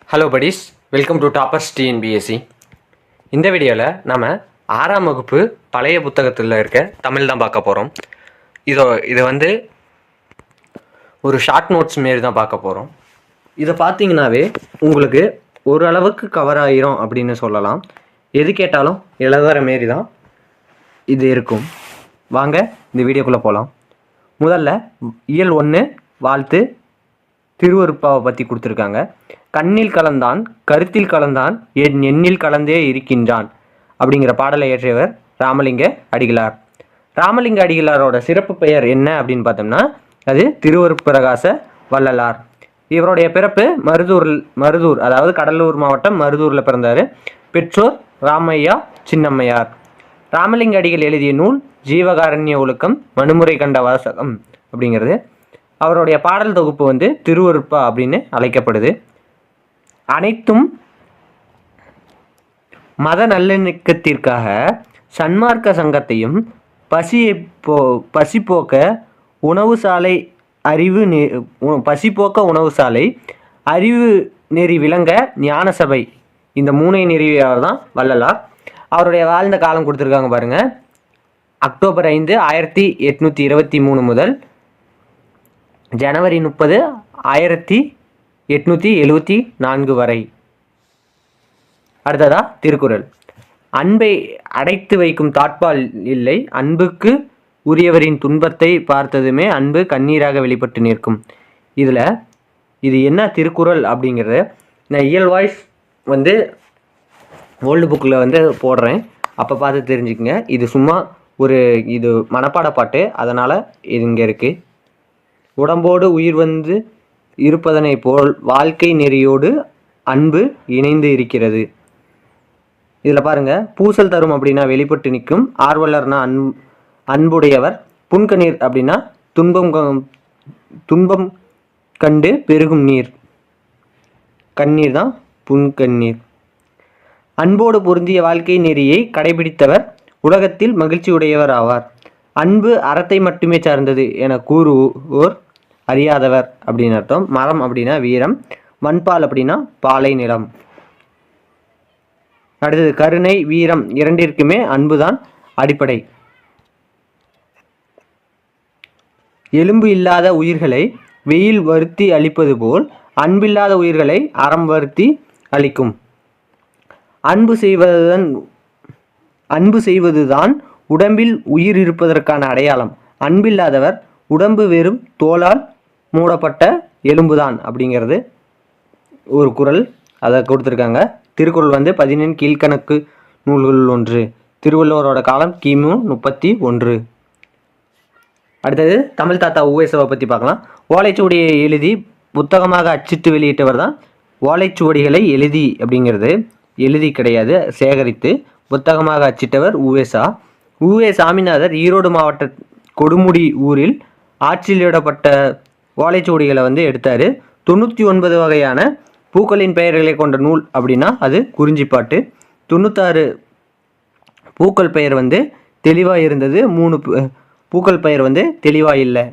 Hello buddies, welcome to toppers TNPSC. இந்த வீடியோவில் நம்ம 6ஆம் வகுப்பு பழைய புத்தகத்தில் இருக்க தமிழ் தான் பார்க்க போகிறோம். இதை வந்து ஒரு ஷார்ட் நோட்ஸ் மாரி தான் பார்க்க போகிறோம். இதை பார்த்தீங்கன்னாவே உங்களுக்கு ஓரளவுக்கு கவர் ஆகிரும் அப்படின்னு சொல்லலாம். எது கேட்டாலும் எழுதுகிற மாரி தான் இது இருக்கும். வாங்க இந்த வீடியோக்குள்ளே போகலாம். முதல்ல இயல் 1 வாழ்த்து திருவருப்பாவை பற்றி கொடுத்துருக்காங்க. கண்ணில் கலந்தான் கருத்தில் கலந்தான் என் எண்ணில் கலந்தே இருக்கின்றான் அப்படிங்கிற பாடலை இயற்றியவர் ராமலிங்க அடிகளார். ராமலிங்க அடிகளாரோட சிறப்பு பெயர் என்ன அப்படின்னு பார்த்தோம்னா அது திருவருட்பிரகாச வள்ளலார். இவருடைய பிறப்பு மருதூர் அதாவது கடலூர் மாவட்டம் மருதூரில் பிறந்தார். பெற்றோர் ராமையா சின்னம்மையார். ராமலிங்க அடிகள் எழுதிய நூல் ஜீவகாரண்ய ஒழுக்கம் மனுமுறை கண்ட வாசகம் அப்படிங்கிறது. அவருடைய பாடல் தொகுப்பு வந்து திருவருட்பா அப்படின்னு அழைக்கப்படுது. அனைத்தும் மத நல்லிணக்கத்திற்காக சன்மார்க்க சங்கத்தையும் பசிப்போக்க உணவு சாலை அறிவு நெறி விளங்க ஞான சபை, இந்த 3 நெறியாளர் தான் வள்ளலார். அவருடைய வாழ்ந்த காலம் கொடுத்துருக்காங்க பாருங்க. அக்டோபர் 5, 1823 முதல் ஜனவரி 30, 1874 வரை. அடுத்ததா திருக்குறள். அன்பை அடைத்து வைக்கும் தாட்பால் இல்லை, அன்புக்கு உரியவரின் துன்பத்தை பார்த்ததுமே அன்பு கண்ணீராக வெளிப்பட்டு நிற்கும். இது என்ன திருக்குறள் அப்படிங்கிறது நான் இயல் வாய்ஸ் வந்து ஓல்டு புக்கில் வந்து போடுறேன், அப்போ பார்த்து தெரிஞ்சுக்கங்க. இது சும்மா இது மனப்பாட பாட்டு, அதனால் இது இங்கே இருக்குது. உடம்போடு உயிர் வந்து இருப்பதனை போல் வாழ்க்கை நெறியோடு அன்பு இணைந்து இருக்கிறது. இதில் பாருங்கள், பூசல் தரும் அப்படின்னா வெளிப்பட்டு நிற்கும், ஆர்வலர்னா அன்புடையவர், புன்கண்ணீர் அப்படின்னா துன்பம் கண்டு பெருகும் நீர், கண்ணீர் தான் புன்கண்ணீர். அன்போடு பொருந்திய வாழ்க்கை நெறியை கடைபிடித்தவர் உலகத்தில் மகிழ்ச்சியுடையவர் ஆவார். அன்பு அறத்தை மட்டுமே சார்ந்தது என கூறுவோர் அறியாதவர் அப்படின்னு அர்த்தம். மரம் அப்படின்னா வீரம், மண்பால் அப்படின்னா பாலை நிலம். அடுத்தது கருணை வீரம் இரண்டிற்குமே அன்புதான் அடிப்படை. எலும்பு இல்லாத உயிர்களை வெயில் வருத்தி அளிப்பது போல் அன்பில்லாத உயிர்களை அறம் வருத்தி அளிக்கும். அன்பு செய்வதுதான் உடம்பில் உயிர் இருப்பதற்கான அடையாளம். அன்பில்லாதவர் உடம்பு வெறும் தோலால் மூடப்பட்ட எலும்புதான் அப்படிங்கிறது ஒரு குறள், அதை கொடுத்துருக்காங்க. திருக்குறள் வந்து 14 கீழ்கணக்கு நூல்கள் ஒன்று. திருவள்ளுவரோட காலம் கிமு 31. அடுத்தது தமிழ் தாத்தா உவேசாவை பற்றி பார்க்கலாம். ஓலைச்சுவடியை எழுதி புத்தகமாக அச்சிட்டு வெளியிட்டவர் தான். ஓலைச்சுவடிகளை அப்படிங்கிறது எழுதி கிடையாது, சேகரித்து புத்தகமாக அச்சிட்டவர் உவேசா. உவே சாமிநாதர் ஈரோடு மாவட்ட கொடுமுடி ஊரில் ஆட்சியிலிடப்பட்ட ஓலைச்சுவடிகளை வந்து எடுத்தார். 99 வகையான பூக்களின் பெயர்களை கொண்ட நூல் அப்படின்னா அது குறிஞ்சிப்பாட்டு. 96 பூக்கள் பெயர் வந்து தெளிவாக இருந்தது, 3 பூக்கள் பெயர் வந்து தெளிவாக இல்லை.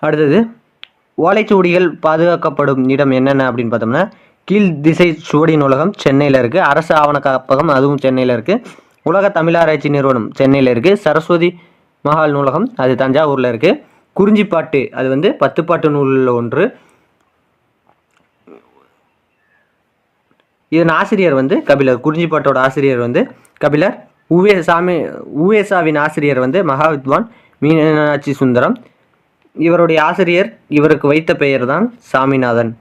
அடுத்தது ஓலைச்சுவடிகள் பாதுகாக்கப்படும் இடம் என்னென்ன அப்படின்னு பார்த்தோம்னா கீழ் திசை சுவடி நூலகம் சென்னையில் இருக்குது. அரசு ஆவண காப்பகம் அதுவும் சென்னையில் இருக்குது. உலக தமிழாராய்ச்சி நிறுவனம் சென்னையில் இருக்குது. சரஸ்வதி மஹால் நூலகம் அது தஞ்சாவூரில் இருக்குது. குறிஞ்சிப்பாட்டு அது வந்து 10 பாட்டு நூலில் ஒன்று. இதன் ஆசிரியர் வந்து கபிலர். குறிஞ்சிப்பாட்டோட ஆசிரியர் வந்து கபிலர். உவேசாவின் ஆசிரியர் வந்து மகாவித்வான் மீனாட்சி சுந்தரம். இவருடைய ஆசிரியர் இவருக்கு வைத்த பெயர் தான் சாமிநாதன்.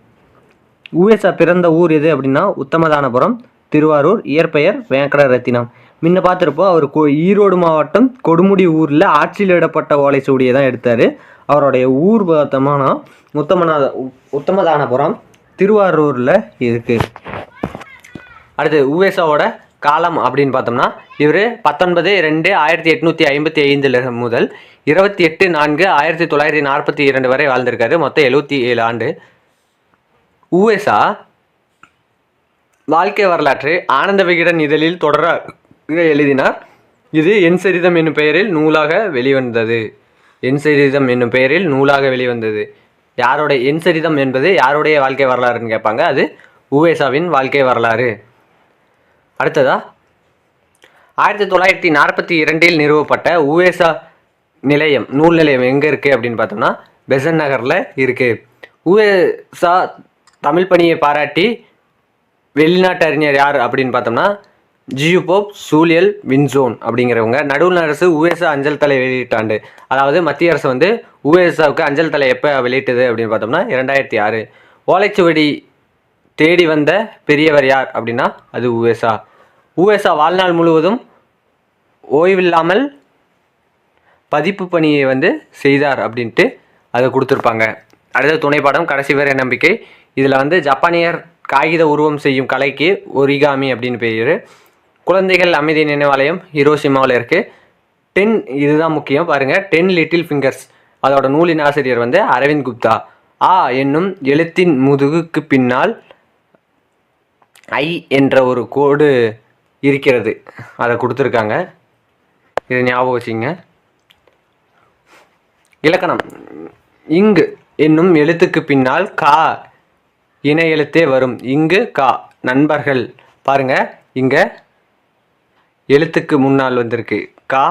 உவேசா பிறந்த ஊர் எது அப்படின்னா உத்தமதானபுரம், திருவாரூர். இயற்பெயர் வெங்கடரத்தினம். முன்ன பார்த்துருப்போம், அவர் ஈரோடு மாவட்டம் கொடுமுடி ஊரில் ஆட்சியிலிடப்பட்ட ஓலைச்சுவடியை தான் எடுத்தார். அவருடைய ஊர் பார்த்தோம்னா உத்தமதானபுரம் திருவாரூரில் இருக்குது. அடுத்து உவேசாவோட காலம் அப்படின்னு பார்த்தோம்னா இவர் 19/2/1855 முதல் 28/4/1942 வரை வாழ்ந்திருக்காரு. மொத்தம் 77 ஆண்டு. உவேசா வாழ்க்கை வரலாற்று ஆனந்த விகடன் இதழில் தொடர எழுதினார். இது என் சரிதம் என்னும் பெயரில் நூலாக வெளிவந்தது. யாரோட என் சரிதம் என்பது யாருடைய வாழ்க்கை வரலாறுன்னு கேட்பாங்க. அது உவேசாவின் வாழ்க்கை வரலாறு. அடுத்ததா 1942 நிறுவப்பட்ட உவேசா நிலையம், நூல் நிலையம் எங்கே இருக்குது அப்படின்னு பார்த்தோம்னா பெசன் நகரில் இருக்குது. உவேசா தமிழ் பணியை பாராட்டி வெளிநாட்டு அறிஞர் யார் அப்படின்னு பார்த்தோம்னா ஜியூபோப் சூலியல் வின்சோன் அப்படிங்கிறவங்க. நடுவண் அரசு உவேசா அஞ்சல் தலை வெளியிட்டாண்டு, அதாவது மத்திய அரசு வந்து உவேசாவுக்கு அஞ்சல் தலை எப்போ வெளியிட்டது அப்படின்னு பார்த்தோம்னா 2006. ஓலைச்சுவடி தேடி வந்த பெரியவர் யார் அப்படின்னா அது உவேசா. உவேசா வாழ்நாள் முழுவதும் ஓய்வில்லாமல் பதிப்பு பணியை வந்து செய்தார் அப்படின்ட்டு அதை கொடுத்துருப்பாங்க. அடுத்த துணைப்பாடம் கடைசி வரை நம்பிக்கை. இதில் வந்து ஜப்பானியர் காகித உருவம் செய்யும் கலைக்கு ஒரிகாமி அப்படின்னு பேர். குழந்தைகள் அமைதி நினைவாலயம் ஹிரோஷிமாவில் இருக்குது. 10 இதுதான் முக்கியம் பாருங்கள், 10 லிட்டில் ஃபிங்கர்ஸ் அதோட நூலின் ஆசிரியர் வந்து அரவிந்த் குப்தா. ஆ என்னும் எழுத்தின் முதுகுக்கு பின்னால் ஐ என்ற ஒரு கோடு இருக்கிறது, அதை கொடுத்துருக்காங்க, இதை ஞாபகம் வச்சுங்க. இலக்கணம். இங்கு என்னும் எழுத்துக்கு பின்னால் கா இணை எழுத்தே வரும். இங்கு கா. நண்பர்கள் பாருங்க, இங்க எழுத்துக்கு முன்னால் வந்திருக்கு கா.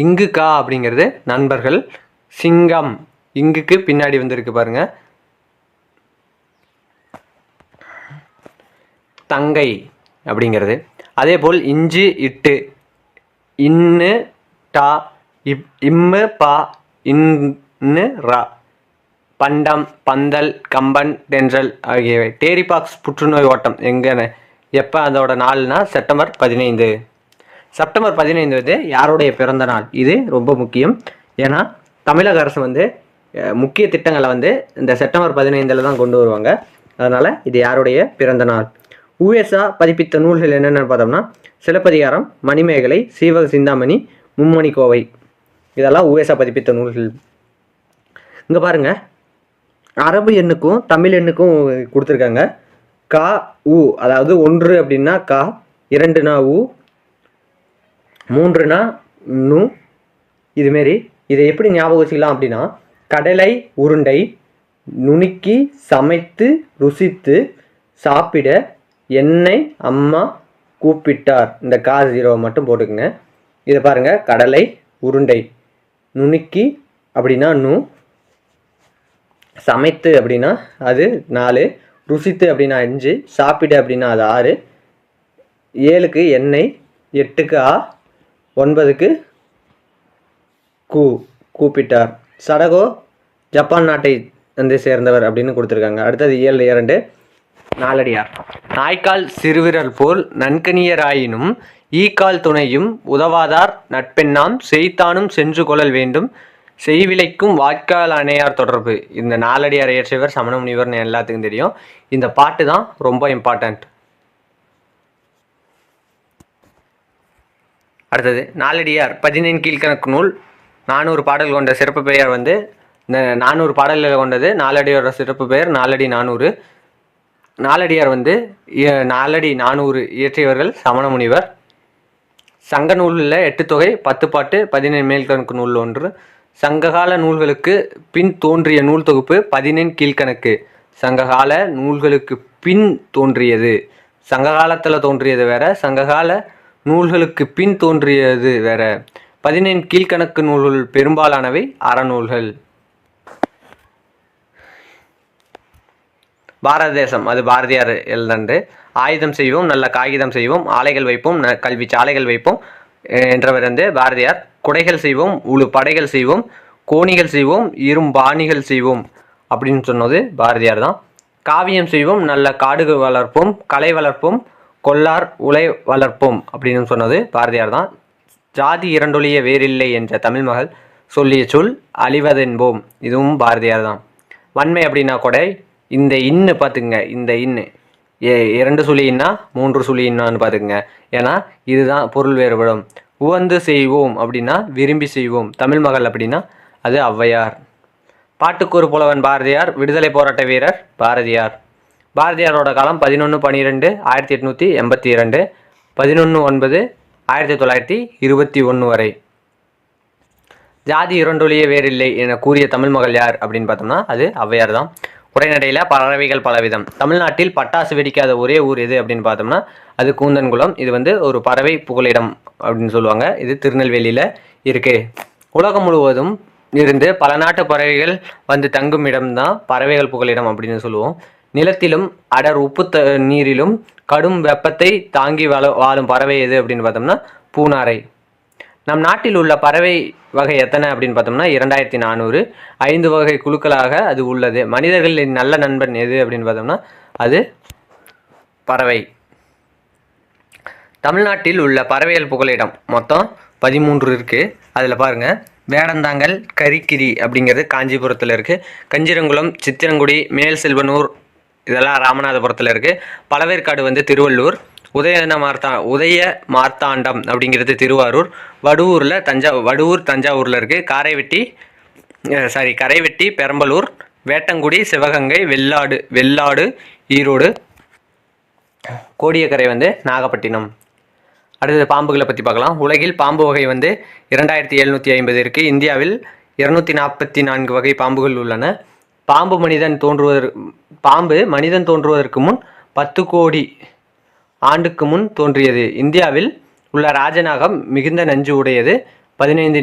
இங்கு கா அப்படிங்கிறது நண்பர்கள். சிங்கம் இங்குக்கு பின்னாடி வந்திருக்கு பாருங்க. தங்கை அப்படிங்கிறது. அதே போல் இஞ்சு இட்டு இன்னு டா இம்மு பா இன்னு ரா. பண்டம் பந்தல் கம்பன் தென்றல் ஆகியவை. டேரிபாக்ஸ் புற்றுநோய் ஓட்டம் எங்கன்னு எப்போ அதோட நாள்னா செப்டம்பர் 15. செப்டம்பர் 15 வந்து யாருடைய பிறந்த நாள்? இது ரொம்ப முக்கியம். ஏன்னா தமிழக அரசு வந்து முக்கிய திட்டங்களை வந்து இந்த செப்டம்பர் 15 தான் கொண்டு வருவாங்க. அதனால் இது யாருடைய பிறந்த நாள்? உவேசா பதிப்பித்த நூல்கள் என்னென்னு பார்த்தோம்னா சிலப்பதிகாரம், மணிமேகலை, சீவக சிந்தாமணி, மும்மணி கோவை. இதெல்லாம் உவேசா பதிப்பித்த நூல்கள். இங்கே பாருங்கள், அரபு எண்ணுக்கும் தமிழ் எண்ணுக்கும் கொடுத்துருக்காங்க. கா உ, அதாவது 1 அப்படின்னா கா, 2னா உ, 3னா நு. இதுமாரி இதை எப்படி ஞாபகம் வச்சுக்கலாம் அப்படின்னா கடலை உருண்டை, நுணுக்கி சமைத்து ருசித்து சாப்பிட என்னை அம்மா கூப்பிட்டார். இந்த கா 0 மட்டும் போட்டுக்குங்க. இதை பாருங்கள், கடலை உருண்டை, நுணுக்கி அப்படின்னா நு, சமைத்து அப்படின்னா அது 4, ருசித்து அப்படின்னா 5, சாப்பிட அப்படின்னா அது 6, 7க்கு எண்ணெய், 8க்கு ஆ, 9க்கு கூப்பிட்டார். சடகோ ஜப்பான் நாட்டை வந்து சேர்ந்தவர் அப்படின்னு கொடுத்துருக்காங்க. அடுத்தது 7 நாலடியார். நாய்க்கால் சிறுவிரல் போல் நன்கனியராயினும் ஈக்கால் துணையும் உதவாதார் நட்பெண்ணாம் செய்தானும் சென்று கொள்ளல் வேண்டும் செய்விலைக்கும் வாய்க்கால் அணையார் தொடர்பு. இந்த நாலடியார் இயற்றியவர் சமண முனிவர்னு எல்லாத்துக்கும் தெரியும். இந்த பாட்டு தான் ரொம்ப இம்பார்ட்டண்ட். அடுத்தது நாலடியார் 15 கீழ்கணக்கு நூல். 400 பாடல் கொண்ட சிறப்பு பெயர் வந்து இந்த 400 பாடல்கள் கொண்டது. நாலடியாரோட சிறப்பு பெயர் நாலடி 400. நாலடியார் வந்து 400 இயற்றியவர்கள் சமண முனிவர். சங்க நூலில் 8 தொகை, 10 பாட்டு, 17 மேல்கணக்கு நூல் 1. சங்ககால நூல்களுக்கு பின் தோன்றிய நூல் தொகுப்பு 15 கீழ்கணக்கு. சங்ககால நூல்களுக்கு பின் தோன்றியது, சங்ககாலத்தில் தோன்றியது வேற, சங்ககால நூல்களுக்கு பின் தோன்றியது வேற. 15 கீழ்கணக்கு நூல்கள் பெரும்பாலானவை அறநூல்கள். பாரத தேசம் அது பாரதியார் எழுதன்று. ஆயுதம் செய்வோம், நல்ல காகிதம் செய்வோம், ஆலைகள் வைப்போம், கல்வி சாலைகள் வைப்போம் என்றவர் வந்து பாரதியார். குடைகள் செய்வோம், உழு படைகள் செய்வோம், கோணிகள் செய்வோம், இரும்பாணிகள் செய்வோம் அப்படின்னு சொன்னது பாரதியார் தான். காவியம் செய்வோம், நல்ல காடுகள் வளர்ப்போம், கலை வளர்ப்போம், கொல்லார் உலை வளர்ப்போம் அப்படின்னு சொன்னது பாரதியார் தான். ஜாதி இரண்டொழிய வேறில்லை என்ற தமிழ் மகள் சொல்லிய சொல் அழிவதென்போம், இதுவும் பாரதியார் தான். வன்மை அப்படின்னா கொடை. இந்த இன்னு பார்த்துக்குங்க, இந்த இன்னு 2 சுழி இன்னா 3 சுழி இன்னான்னு பார்த்துக்குங்க. ஏன்னா இதுதான் பொருள் வேறுபடும். உவந்து செய்வோம் அப்படின்னா விரும்பி செய்வோம். தமிழ் மகள் அப்படின்னா அது ஔவையார். பாட்டுக்கு ஒரு புலவன் பாரதியார். விடுதலை போராட்ட வீரர் பாரதியார். பாரதியாரோட காலம் 11/12/1882, 11/9 1921 வரை. ஜாதி இரண்டொழிய வேறில்லை என கூறிய தமிழ் மகள் யார் அப்படின்னு பார்த்தோம்னா அது ஔவையார் தான். உரைநடையில் பறவைகள் பலவிதம். தமிழ்நாட்டில் பட்டாசு வெடிக்காத ஒரே ஊர் எது அப்படின்னு பார்த்தோம்னா அது கூந்தன்குளம். இது வந்து ஒரு பறவை புகலிடம் அப்படின்னு சொல்லுவாங்க. இது திருநெல்வேலியில் இருக்குது. உலகம் முழுவதும் இருந்து பல நாட்டு பறவைகள் வந்து தங்கும் இடம்தான் பறவைகள் புகலிடம் அப்படின்னு சொல்லுவோம். நிலத்திலும் அடர் உப்பு நீரிலும் கடும் வெப்பத்தை தாங்கி வாழும் பறவை எது அப்படின்னு பார்த்தோம்னா பூனாரை. நம் நாட்டில் உள்ள பறவை வகை எத்தனை அப்படின்னு பார்த்தோம்னா 2400. 5 வகை குழுக்களாக அது உள்ளது. மனிதர்களின் நல்ல நண்பன் எது அப்படின்னு பார்த்தோம்னா அது பறவை. தமிழ்நாட்டில் உள்ள பறவைகள் புகலிடம் மொத்தம் 13 இருக்குது. அதில் பாருங்கள், வேடந்தாங்கல் கரிக்கிரி அப்படிங்கிறது காஞ்சிபுரத்தில் இருக்குது. கஞ்சிரங்குளம், சித்திரங்குடி, மேல் செல்வனூர் இதெல்லாம் ராமநாதபுரத்தில் இருக்குது. பழவேற்காடு வந்து திருவள்ளூர். உதய மார்த்தாண்டம் அப்படிங்கிறது திருவாரூர். வடுவூர் தஞ்சாவூரில் இருக்குது. கரைவெட்டி பெரம்பலூர். வேட்டங்குடி சிவகங்கை. வெள்ளாடு ஈரோடு. கோடியக்கரை வந்து நாகப்பட்டினம். அடுத்தது பாம்புகளை பற்றி பார்க்கலாம். உலகில் பாம்பு வகை வந்து 2750 இருக்குது. இந்தியாவில் 244 வகை பாம்புகள் உள்ளன. பாம்பு மனிதன் தோன்றுவதற்கு முன் 10 கோடி ஆண்டுக்கு முன் தோன்றியது. இந்தியாவில் உள்ள ராஜநாகம் மிகுந்த நஞ்சு உடையது. 15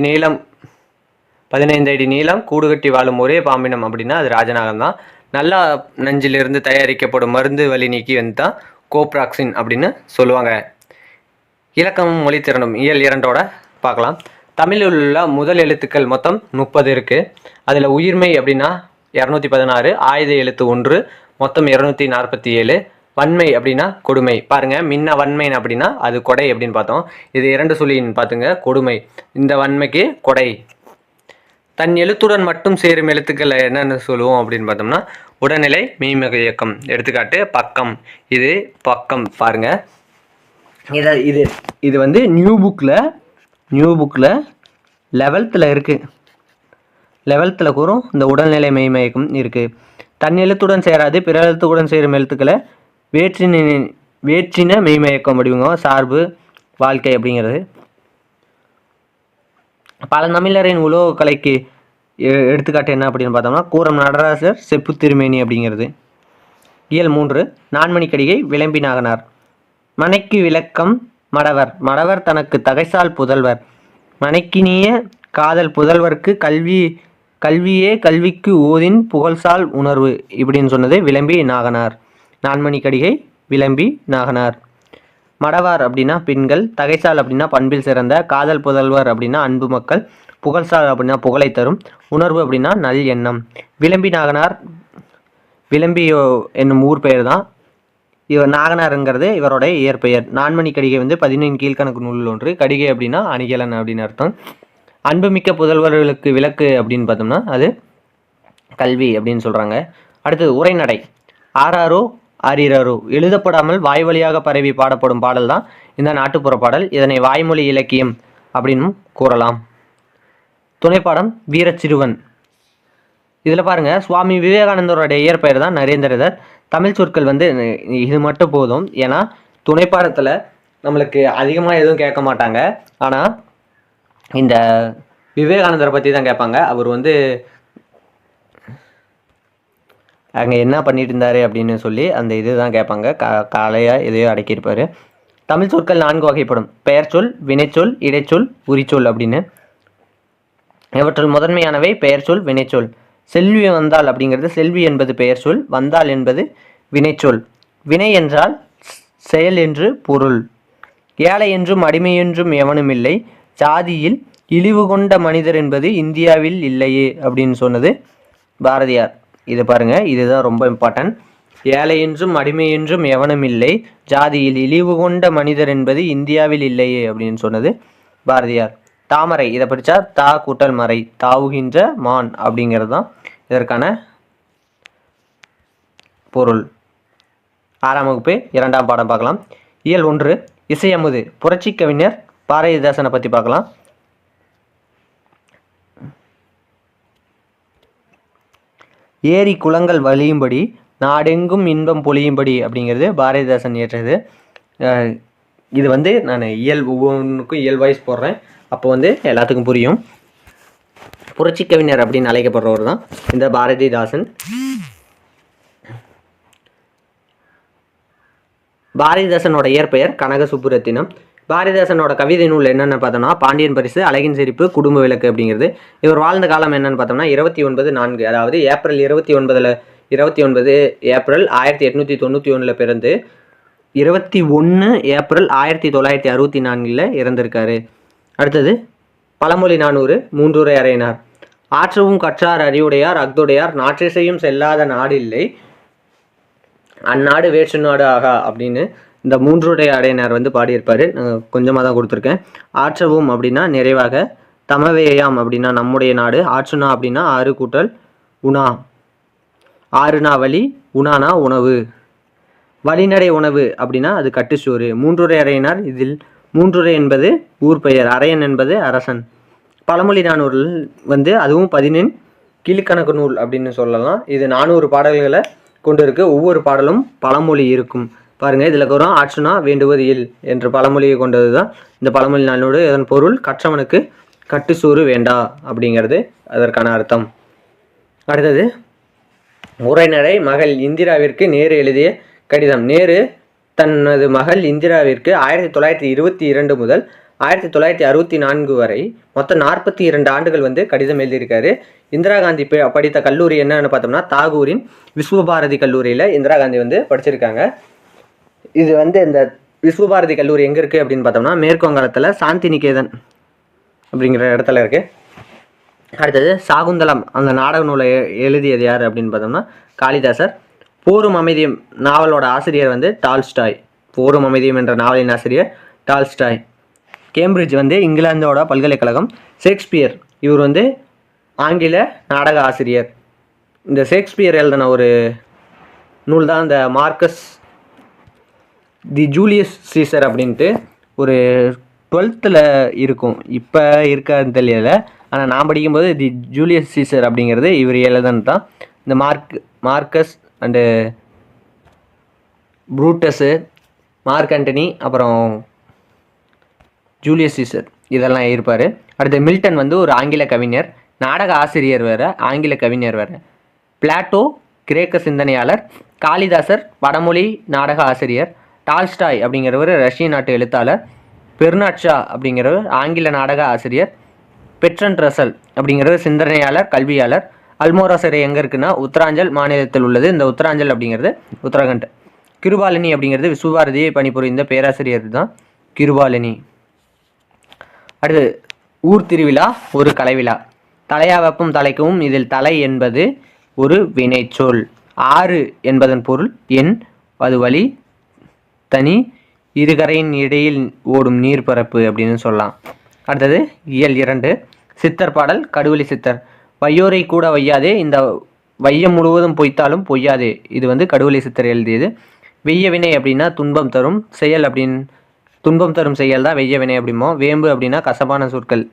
அடி நீளம், கூடுகட்டி வாழும் ஒரே பாம்பினம் அப்படின்னா அது ராஜநாகம் தான். நல்லா நஞ்சிலிருந்து தயாரிக்கப்படும் மருந்து வலி நீக்கி வந்து தான் கோப்ராக்சின் அப்படின்னு சொல்லுவாங்க. இலக்கமும் மொழித்திறனும் இயல் 2 பார்க்கலாம். தமிழில் உள்ள முதல் எழுத்துக்கள் மொத்தம் 30 இருக்குது. அதில் உயிர்மை அப்படின்னா 216, ஆயுத எழுத்து 1 மொத்தம் 247. வன்மை அப்படின்னா கொடுமை. பாருங்கள், முன்ன வன்மை அப்படின்னா அது கொடை அப்படின்னு பார்த்தோம். இது 2 சொல்லின்னு பார்த்துங்க. கொடுமை, இந்த வன்மைக்கு கொடை. தன் எழுத்துடன் மட்டும் சேரும் எழுத்துக்கள் என்னென்னு சொல்லுவோம் அப்படின்னு பார்த்தோம்னா உடல்நிலை மெய்மிக இயக்கம். எடுத்துக்காட்டு பக்கம். இது பக்கம். பாருங்கள், இது வந்து நியூ புக்கில் 11th இருக்குது. 11th கூறும் இந்த உடல்நிலை மெய்மயக்கம் இருக்குது. தன் எழுத்துடன் சேராது பிற எழுத்துடன் சேரும் எழுத்துக்களை வேற்றின மெய்மயக்கம் அப்படிங்க. சார்பு வாழ்க்கை அப்படிங்கிறது. பழந்தமிழரின் உலோக கலைக்கு எடுத்துக்காட்டு என்ன அப்படின்னு பார்த்தோம்னா கூரம் நடராசர், செப்பு திருமேனி அப்படிங்கிறது. இயல் 3 நான்மணிக்கடிகை விளம்பி நாகனார். மனைக்கு விளக்கம் மடவர். மடவர் தனக்கு தகைசால் புதல்வர். மனைக்கினிய காதல் புதல்வர்க்கு கல்வியே கல்விக்கு ஓதின் புகழ்சால் உணர்வு இப்படின்னு சொன்னது விளம்பி நாகனார். நான்மணிக்கடிகை விளம்பி நாகனார். மடவார் அப்படின்னா பெண்கள், தகைசால் அப்படின்னா பண்பில் சிறந்த, காதல் புதல்வர் அப்படின்னா அன்பு மக்கள், புகழ்சால் அப்படின்னா புகழை தரும், உணர்வு அப்படின்னா நல் எண்ணம். விளம்பி நாகனார் விளம்பி என்னும் ஊர் பெயர் தான். இவர் நாகனாருங்கிறது இவருடைய இயற்பெயர். நான்மணிக்கடிகை வந்து 15 கீழ்கணக்கு நூலில் ஒன்று. கடிகை அப்படின்னா அணிகலன் அப்படின்னு அர்த்தம். அன்புமிக்க புதல்வர்களுக்கு விளக்கு அப்படின்னு பார்த்தோம்னா அது கல்வி அப்படின்னு சொல்கிறாங்க. அடுத்தது உரைநடை. ஆராரோ ஆரிரரோ எழுதப்படாமல் வாய் வழியாக பரவி பாடப்படும் பாடல் தான் இந்த நாட்டுப்புற பாடல். இதனை வாய்மொழி இலக்கியம் அப்படின்னும் கூறலாம். துணைப்பாடம் வீரச்சிறுவன். இதில் பாருங்கள், சுவாமி விவேகானந்தருடைய இயற்பெயர் தான் நரேந்திரதர். தமிழ் சொற்கள் வந்து இது மட்டும் போதும். ஏன்னா துணைப்பாடத்தில் நம்மளுக்கு அதிகமாக எதுவும் கேட்க மாட்டாங்க. ஆனால் இந்த விவேகானந்தரை பற்றி தான் கேட்பாங்க. அவர் வந்து அங்கே என்ன பண்ணிட்டு இருந்தார் அப்படின்னு சொல்லி அந்த இது தான் கேட்பாங்க. காலையாக எதையோ அடக்கியிருப்பார். தமிழ் சொற்கள் 4 வகைப்படும். பெயர் சொல், வினைச்சொல், இடைச்சொல், உரிச்சொல் அப்படின்னு. இவற்றுள் முதன்மையானவை பெயர் சொல், வினைச்சொல். செல்வி வந்தால் அப்படிங்கிறது செல்வி என்பது பெயர் சொல், வந்தால் என்பது வினைச்சொல். வினை என்றால் செயல் என்று பொருள். ஏழை என்றும் அடிமை என்றும் எவனும் இல்லை, சாதியில் இழிவு கொண்ட மனிதர் என்பது இந்தியாவில் இல்லையே அப்படின்னு சொன்னது பாரதியார். இது பாருங்கள், இதுதான் ரொம்ப இம்பார்ட்டன்ட். ஏழை என்றும் அடிமை என்றும் எவனும் இல்லை, ஜாதியில் இழிவு கொண்ட மனிதர் என்பது இந்தியாவில் இல்லையே அப்படின்னு சொன்னது பாரதியார். தாமரை, இதை படித்தா தா கூட்டல் மறை, தாவுகின்ற மான் அப்படிங்கிறது தான் இதற்கான பொருள். 6ஆம் வகுப்பு 2ஆம் பாடம் பார்க்கலாம். இயல் 1 இசையமுது. புரட்சி கவிஞர் பாரதிதாசனை பற்றி பார்க்கலாம். ஏரி குளங்கள் வழியும்படி நாடெங்கும் இன்பம் பொழியும்படி அப்படிங்கிறது பாரதிதாசன் இயற்றது. இது வந்து நான் ஒவ்வொன்றுக்கும் இயல்பாய்ஸ் போடுறேன், அப்போ வந்து எல்லாத்துக்கும் புரியும். புரட்சி கவிஞர் அப்படின்னு அழைக்கப்படுறவர் தான் இந்த பாரதிதாசன். பாரதிதாசனோட இயற்பெயர் கனக சுப்புரத்தினம். பாரதிதாசனோட கவிதை நூல் என்னென்னு பார்த்தோம்னா பாண்டியன் பரிசு, அழகின் சிரிப்பு, குடும்ப விளக்கு அப்படிங்கிறது. இவர் வாழ்ந்த காலம் என்னென்னு பார்த்தோம்னா 29/4, அதாவது ஏப்ரல் 29 ஏப்ரல் 1891 பிறந்து 21 ஏப்ரல் 1964 இறந்திருக்காரு. அடுத்தது பழமொழி 400 மூன்றுரை அறையினார். ஆற்றவும் கற்றார் அறிவுடையார் அக்துடையார் நாற்றிசையும் செல்லாத நாடு இல்லை அந்நாடு வேற்று நாடு ஆகா அப்படின்னு இந்த மூன்றுடைய அடையினர் வந்து பாடியிருப்பார். கொஞ்சமாக தான் கொடுத்துருக்கேன். ஆற்றவும் அப்படின்னா நிறைவாக, தமவேயாம் அப்படின்னா நம்முடைய நாடு, ஆற்றுனா அப்படின்னா 6 கூட்டல் உணா, 6னா வழி, உணானா உணவு, வழிநடை உணவு அப்படின்னா அது கட்டுச்சோறு. மூன்றுரை அறையினார், இதில் மூன்றுரை என்பது ஊர் பெயர், அரையன் என்பது அரசன். பழமொழி 400 வந்து அதுவும் 14 கீழ்கணக்கு நூல் அப்படின்னு சொல்லலாம். இது 400 பாடல்களை கொண்டு இருக்கு. ஒவ்வொரு பாடலும் பழமொழி இருக்கும். பாருங்கள், இதில் வரும் ஆற்றுனா வேண்டுவது இல் என்ற பழமொழியை கொண்டது தான் இந்த பழமொழி 400. இதன் பொருள் கற்றவனுக்கு கட்டுச்சோறு வேண்டா அப்படிங்கிறது அதற்கான அர்த்தம். அடுத்தது உரைநடை. மகள் இந்திராவிற்கு நேரு எழுதிய கடிதம். நேரு தனது மகள் இந்திராவிற்கு 1922 முதல் 1964 வரை மொத்தம் 42 ஆண்டுகள் வந்து கடிதம் எழுதியிருக்காரு. இந்திரா காந்தி படித்த கல்லூரி என்னன்னு பார்த்தோம்னா தாகூரின் விஸ்வபாரதி கல்லூரியில் இந்திரா காந்தி வந்து படிச்சிருக்காங்க. இது வந்து இந்த விஸ்வபாரதி கல்லூரி எங்கே இருக்குது அப்படின்னு பார்த்தோம்னா மேற்கு வங்காளத்தில் சாந்தி நிகேதன் அப்படிங்கிற இடத்துல இருக்குது. அடுத்தது சாகுந்தலம் அந்த நாடக நூலை எழுதியது யார் அப்படின்னு பார்த்தோம்னா காளிதாசர். போரும் அமைதியும் நாவலோட ஆசிரியர் வந்து டால்ஸ்டாய். போரும் அமைதியும் என்ற நாவலின் ஆசிரியர் டால்ஸ்டாய். கேம்பிரிட்ஜ் வந்து இங்கிலாந்தோட பல்கலைக்கழகம். ஷேக்ஸ்பியர் இவர் வந்து ஆங்கில நாடக ஆசிரியர். இந்த ஷேக்ஸ்பியர் எழுதின ஒரு நூல் தான் இந்த மார்க்கஸ் தி ஜூலியஸ் சீசர் அப்படின்ட்டு ஒரு 12th இருக்கும். இப்போ இருக்கான்னு தெரியல, ஆனால் நான் படிக்கும்போது தி ஜூலியஸ் சீசர் அப்படிங்கிறது இவர் எழுதுன்னு தான். இந்த மார்க்கஸ் அண்டு ப்ரூட்டஸு, மார்க் ஆண்டனி, அப்புறம் ஜூலியஸ் சீசர் இதெல்லாம் இருப்பார். அடுத்து மில்டன் வந்து ஒரு ஆங்கில கவிஞர், நாடக ஆசிரியர் வேறு, ஆங்கில கவிஞர் வேறு. பிளாட்டோ கிரேக்க சிந்தனையாளர். காளிதாசர் வடமொழி நாடக ஆசிரியர். டால்ஸ்டாய் அப்படிங்கிறவர் ரஷ்ய நாட்டு எழுத்தாளர். பெர்னாட் ஷா அப்படிங்கிறவர் ஆங்கில நாடக ஆசிரியர். பெட்ரண்ட் ரசல் அப்படிங்கிறவர் சிந்தனையாளர், கல்வியாளர். அல்மோரா சிறை எங்கே இருக்குன்னா உத்தராஞ்சல் மாநிலத்தில் உள்ளது. இந்த உத்தராஞ்சல் அப்படிங்கிறது உத்தராகண்ட். கிருபாலினி அப்படிங்கிறது விஸ்வபாரதியை பணிபுரிந்த பேராசிரியர் தான் கிருபாலினி. அடுத்து ஊர் திருவிழா ஒரு கலைவிழா. தலையா வெப்பம் தலைக்கவும். இதில் தலை என்பது ஒரு வினைச்சொல். ஆறு என்பதன் பொருள் எண், அது வழி, தனி, இருகரையின் இடையில் ஓடும் நீர்பரப்பு அப்படின்னு சொல்லலாம். அடுத்தது இயல் 2 சித்தர் பாடல். கடுவெளி சித்தர். வையோரை கூட வையாதே, இந்த வையம் முழுவதும் பொய்த்தாலும் பொய்யாதே. இது வந்து கடுவெளி சித்தர் எழுதியது. வெய்ய வினை அப்படின்னா துன்பம் தரும் செயல் அப்படின்னு, துன்பம் தரும் செயல் தான் வெய்ய வினை அப்படிமோ. வேம்பு அப்படின்னா கசப்பான சொற்கள்.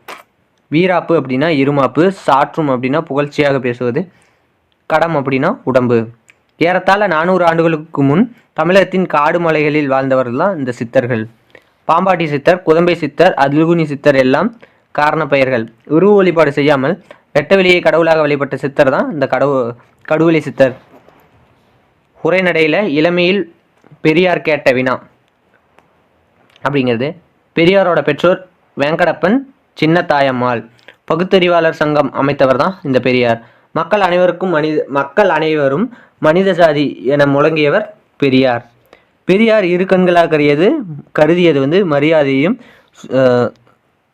வீராப்பு அப்படின்னா இருமாப்பு. சாற்றும் அப்படின்னா புகழ்ச்சியாக பேசுவது. கடம் அப்படின்னா உடம்பு. ஏறத்தாழ 400 ஆண்டுகளுக்கு முன் தமிழகத்தின் காடு மலைகளில் வாழ்ந்தவர்கள் தான் இந்த சித்தர்கள். பாம்பாட்டி சித்தர், குதம்பை சித்தர், அல்குனி சித்தர் எல்லாம் காரண பெயர்கள். உருவ வழிபாடு செய்யாமல் வெட்டவெளியை கடவுளாக வழிபட்ட சித்தர் தான் இந்த கடுவெளி சித்தர். உரைநடையில் இளமையில் பெரியார் கேட்ட வினா அப்படிங்கிறது. பெரியாரோட பெற்றோர் வெங்கடப்பன், சின்னத்தாயம்மாள். பகுத்தறிவாளர் சங்கம் அமைத்தவர் தான் இந்த பெரியார். மக்கள் அனைவரும் மனித ஜாதி என முழங்கியவர் பெரியார். பெரியார் இரு கண்களாக கருதியது வந்து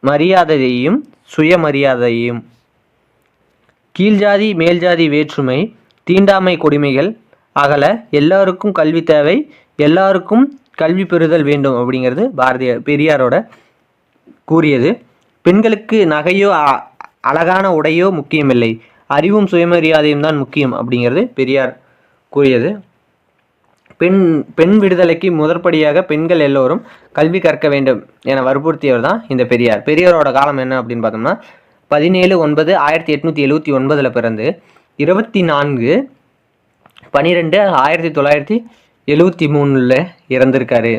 மரியாதையையும் சுயமரியாதையையும். கீழ்ஜாதி மேல்ஜாதி வேற்றுமை, தீண்டாமை கொடுமைகள் அகல, எல்லாருக்கும் கல்வி தேவை, எல்லாருக்கும் கல்வி பெறுதல் வேண்டும் அப்படிங்கிறது பெரியாரோட கூறியது. பெண்களுக்கு நகையோ அழகான உடையோ முக்கியமில்லை, அறிவும் சுயமரியாதையும் தான் முக்கியம் அப்படிங்கிறது பெரியார் கூறியது. பெண் விடுதலைக்கு முதற்படியாக பெண்கள் எல்லோரும் கல்வி கற்க வேண்டும் என வற்புறுத்தியவர் தான் இந்த பெரியார். பெரியாரோட காலம் என்ன அப்படின்னு பார்த்தோம்னா 17/9/1879 பிறந்து 24/12/1973 இறந்திருக்காரு.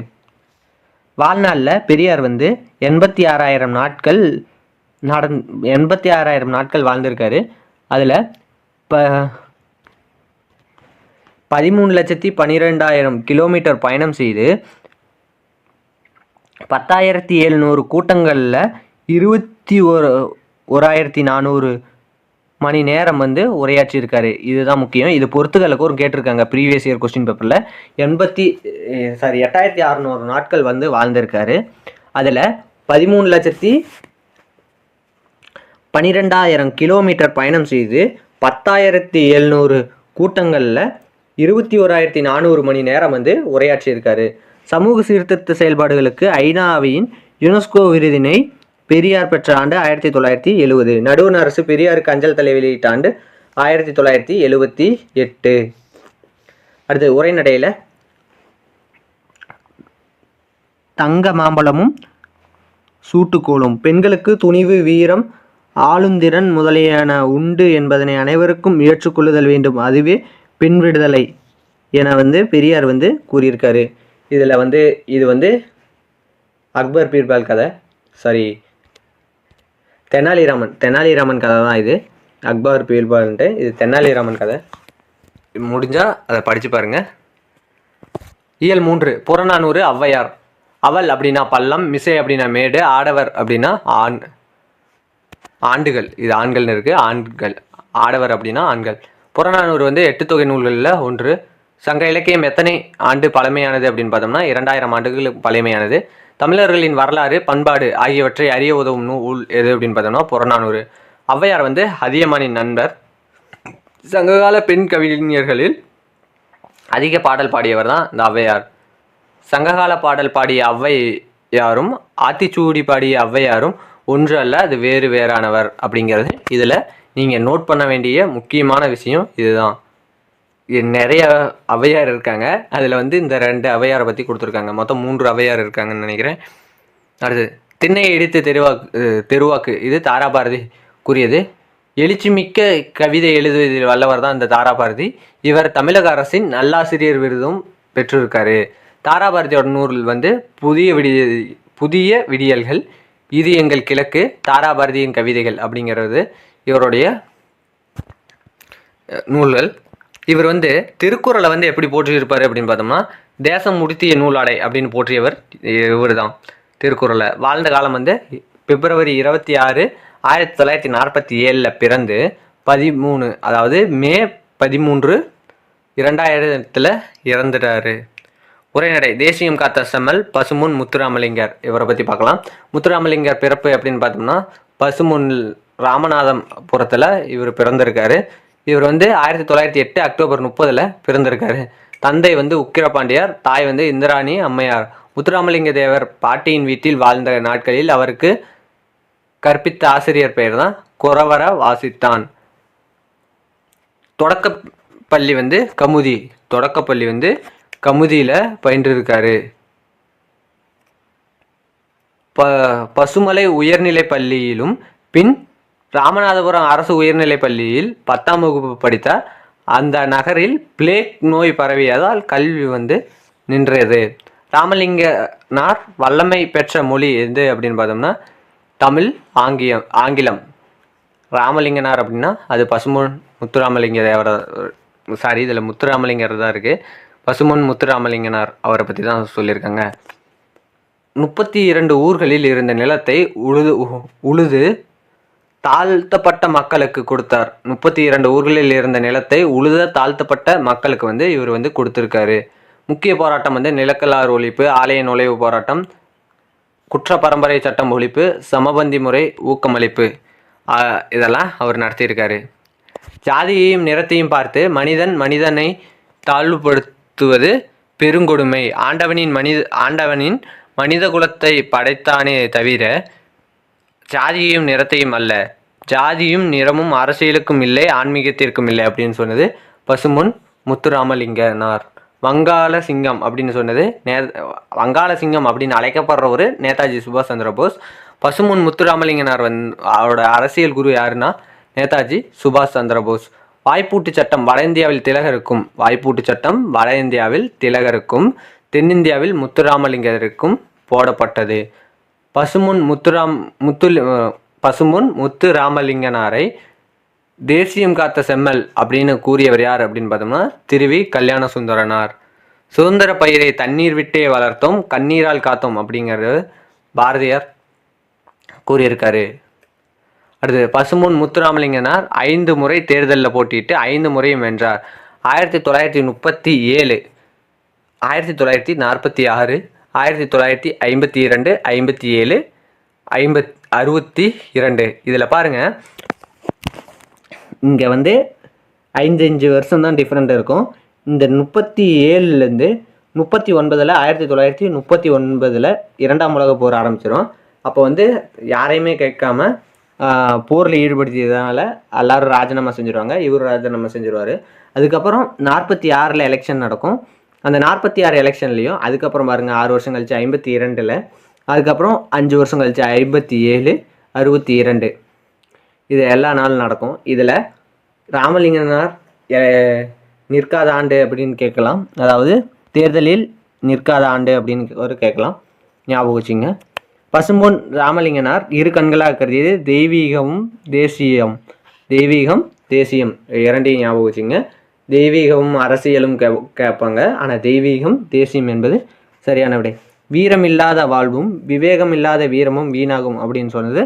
வாழ்நாளில் பெரியார் வந்து 86,000 நாட்கள் 86,000 நாட்கள் வாழ்ந்திருக்காரு. அதில் 13,12,000 கிலோமீட்டர் பயணம் செய்து 10,700 கூட்டங்களில் 21,400 மணி நேரம் வந்து உரையாற்றியிருக்காரு. இதுதான் முக்கியம். இது பொறுத்துகளுக்கும் கேட்டிருக்காங்க ப்ரீவியஸ் இயர் கொஸ்டின் பேப்பரில். 8,600 நாட்கள் வந்து வாழ்ந்திருக்காரு. அதில் 13,12,000 கிலோமீட்டர் பயணம் செய்து 10,700 கூட்டங்களில் 21,400 மணி நேரம் வந்து உரையாற்றியிருக்காரு. சமூக சீர்திருத்த செயல்பாடுகளுக்கு ஐநாவின் யுனெஸ்கோ விருதினை பெரியார் பெற்ற ஆண்டு 1970. நடுவண் அரசு பெரியாருக்கு அஞ்சல் தலை வெளியிட்ட ஆண்டு 1978. அடுத்து உரைநடையில் தங்க மாம்பழமும் சூட்டுக்கோளும் பெண்களுக்கு துணிவு வீரம் ஆளுந்திறன் முதலியன உண்டு என்பதனை அனைவருக்கும் ஏற்றுக்கொள்ளுதல் வேண்டும், அதுவே பெண் விடுதலை என வந்து பெரியார் வந்து கூறியிருக்காரு. இதில் வந்து இது வந்து அக்பர் பீர்பால் கதை, சாரி தெனாலிராமன் கதை தான் இது. அக்பர் பீர்பால்ன்ட்டு இது தெனாலிராமன் கதை. முடிஞ்சால் அதை படித்து பாருங்கள். இயல் 3 புறநானூறு ஔவையார். அவள் அப்படின்னா பள்ளம், மிசை அப்படின்னா மேடு, ஆடவர் அப்படின்னா ஆண்டுகள், இது ஆண்கள்னு இருக்குது, ஆண்கள். ஆடவர் அப்படின்னா ஆண்கள். புறநானூறு வந்து 8 தொகை நூல்களில் ஒன்று. சங்க இலக்கியம் எத்தனை ஆண்டு பழமையானது அப்படின்னு பார்த்தோம்னா 2000 ஆண்டுகள் பழமையானது. தமிழர்களின் வரலாறு பண்பாடு ஆகியவற்றை அறிய உதவும் நூல் எது அப்படின்னு பார்த்தோம்னா புறநானூறு. ஔவையார் வந்து அதியமானின் நண்பர். சங்ககால பெண் கவிஞர்களில் அதிக பாடல் பாடியவர் தான் இந்த ஔவையார். சங்ககால பாடல் பாடிய ஔவையாரும் ஆத்திச்சூடி பாடிய ஔவையாரும் ஒன்று அல்ல, அது வேறு வேறானவர் அப்படிங்கிறது இதில் நீங்கள் நோட் பண்ண வேண்டிய முக்கியமான விஷயம் இதுதான். நிறைய ஔவையார் இருக்காங்க, அதில் வந்து இந்த 2 ஔவையாரை பற்றி கொடுத்துருக்காங்க. மொத்தம் 3 ஔவையார் இருக்காங்கன்னு நினைக்கிறேன். அடுத்து திண்ணையை இடித்து தெருவாக்கு, இது தாராபாரதி கூறியது. எழுச்சிமிக்க கவிதை எழுதுவதில் வல்லவர் தான் இந்த தாராபாரதி. இவர் தமிழக அரசின் நல்லாசிரியர் விருதும் பெற்றிருக்காரு. தாராபாரதியோட நூல் வந்து புதிய விடியல்கள், இது எங்கள் கிழக்கு, தாராபாரதியின் கவிதைகள் அப்படிங்கிறது இவருடைய நூல்கள். இவர் வந்து திருக்குறளை வந்து எப்படி போற்றியிருப்பார் அப்படின்னு பார்த்தோம்னா தேசம் முடித்திய நூலாடை அப்படின்னு போற்றியவர் இவர் தான். திருக்குறளை வாழ்ந்த காலம் வந்து பிப்ரவரி 26, 1947 பிறந்து 13, அதாவது மே 13, 2000 இறந்துட்டாரு. உரைநடை தேசியம் காத்த செம்மல் பசுமுன் முத்துராமலிங்கர், இவரை பற்றி பார்க்கலாம். முத்துராமலிங்கர் பிறப்பு அப்படின்னு பார்த்தோம்னா பசுமுன் ராமநாதபுரத்தில் இவர் பிறந்திருக்காரு. இவர் வந்து 1908 அக்டோபர் 30 பிறந்திருக்காரு. தந்தை வந்து உக்கிரபாண்டியார், தாய் வந்து இந்திராணி அம்மையார். முத்துராமலிங்க தேவர் பாட்டியின் வீட்டில் வாழ்ந்த நாட்களில் அவருக்கு கற்பித்த ஆசிரியர் பெயர் தான் குறவர வாசித்தான். தொடக்கப்பள்ளி வந்து கமுதியில் பயின்றிருக்காரு. பசுமலை உயர்நிலை பள்ளியிலும் பின் ராமநாதபுரம் அரசு உயர்நிலை பள்ளியில் 10ஆம் வகுப்பு படித்தார். அந்த நகரில் பிளேக் நோய் பரவியதால் கல்வி வந்து நின்றது. ராமலிங்கனார் வல்லமை பெற்ற மொழி எது அப்படின்னு பார்த்தோம்னா தமிழ், ஆங்கிலம். ராமலிங்கனார் அப்படின்னா அது பசுமொன் முத்துராமலிங்க தேவர, சாரி இதில் முத்துராமலிங்கர் தான் இருக்குது. பசுமொன் முத்துராமலிங்கனார் அவரை பற்றி தான் சொல்லியிருக்காங்க. 32 ஊர்களில் இருந்த நிலத்தை உழுது தாழ்த்தப்பட்ட மக்களுக்கு கொடுத்தார். 32 ஊர்களில் இருந்த நிலத்தை தாழ்த்தப்பட்ட மக்களுக்கு வந்து இவர் வந்து கொடுத்துருக்காரு. முக்கிய போராட்டம் வந்து நிலக்கலாறு ஒழிப்பு, ஆலய நுழைவு போராட்டம், குற்ற பரம்பரை சட்டம் ஒழிப்பு, சமபந்தி முறை ஊக்கமளிப்பு, இதெல்லாம் அவர் நடத்தியிருக்காரு. ஜாதியையும் நிறத்தையும் பார்த்து மனிதனை தாழ்வுபடுத்துவது பெருங்கொடுமை. ஆண்டவனின் மனித குலத்தை படைத்தானே தவிர ஜாதியையும் நிறத்தையும் அல்ல. ஜாதியும் நிறமும் அரசியலுக்கும் இல்லை, ஆன்மீகத்திற்கும் இல்லை அப்படின்னு சொன்னது பசுமுன் முத்துராமலிங்கனார். வங்காள சிங்கம் அப்படின்னு சொன்னது வங்காள சிங்கம் அப்படின்னு அழைக்கப்படுற ஒரு நேதாஜி சுபாஷ் சந்திர போஸ். பசுமுன் முத்துராமலிங்கனார் அவரோட அரசியல் குரு யாருன்னா நேதாஜி சுபாஷ் சந்திர போஸ். வாய்ப்பூட்டு சட்டம் வட இந்தியாவில் திலகருக்கும் தென்னிந்தியாவில் முத்துராமலிங்கருக்கும் போடப்பட்டது. பசுமுன் முத்துராமலிங்கனாரை தேசியம் காத்த செம்மல் அப்படின்னு கூறியவர் யார் அப்படின்னு பார்த்தோம்னா திருவி கல்யாண சுந்தரனார். சுதந்திர பயிரை தண்ணீர் விட்டே வளர்த்தோம், கண்ணீரால் காத்தோம் அப்படிங்கிறது பாரதியார் கூறியிருக்காரு. அடுத்து பசுமுன் முத்துராமலிங்கனார் 5 முறை தேர்தலில் போட்டிட்டு 5 முறையும் வென்றார். 1937, 1946, 1952, 57, 62. இதில் பாருங்கள், இங்கே வந்து 5 வருஷம் தான் டிஃப்ரெண்ட் இருக்கும். இந்த 37லேருந்து 39, 1939 2ஆம் உலக போர் ஆரம்பிச்சிடும். அப்போ வந்து யாரையுமே கேட்காம போரில் ஈடுபடுத்தியதுனால எல்லோரும் ராஜினாமா செஞ்சுருவாங்க. இவர் ராஜினாமா செஞ்சுருவார். அதுக்கப்புறம் 46 எலெக்ஷன் நடக்கும். அந்த 46 எலெக்ஷன்லேயும் அதுக்கப்புறம் பாருங்கள் 6 வருஷம் கழிச்சு 52, அதுக்கப்புறம் 5 வருஷம் கழிச்சு 57, 62 இது எல்லா நாளும் நடக்கும். இதில் ராமலிங்கனார் நிற்காத ஆண்டு அப்படின்னு கேட்கலாம், அதாவது தேர்தலில் நிற்காத ஆண்டு அப்படின்னு ஒரு கேட்கலாம், ஞாபகம் வச்சுங்க. பசும்பொன் ராமலிங்கனார் 2 கண்களாக கருதியது தெய்வீகம் தேசியம் இரண்டையும் ஞாபகம் வச்சுங்க. தெய்வீகமும் அரசியலும் கேட்பாங்க, ஆனால் தெய்வீகம் தேசியம் என்பது சரியான விடை. வீரமில்லாத வாழ்வும் விவேகமில்லாத வீரமும் வீணாகும் அப்படின்னு சொன்னது